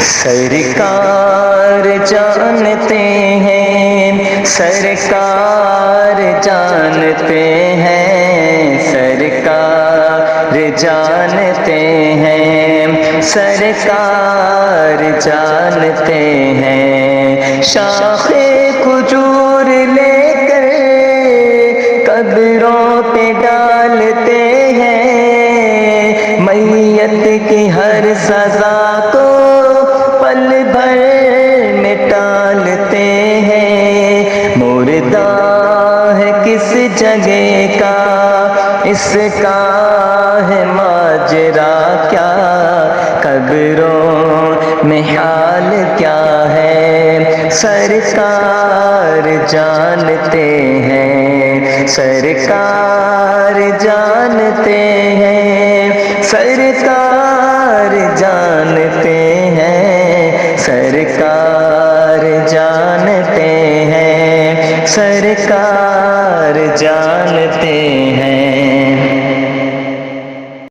سرکار جانتے ہیں، سرکار جانتے ہیں، سرکار جانتے ہیں، سرکار جانتے ہیں، شاخ کھجور لے کر قبروں پہ ڈالتے ہیں، میت کی ہر سزا کو پل بھر میں ٹالتے ہیں، مردہ ہے کس جگہ کا، اس کا ہے ماجرا کیا، قبروں میں حال کیا ہے، سرکار جانتے ہیں، سرکار جانتے ہیں، سرکار جانتے ہیں، سرکار جانتے ہیں، سرکار جانتے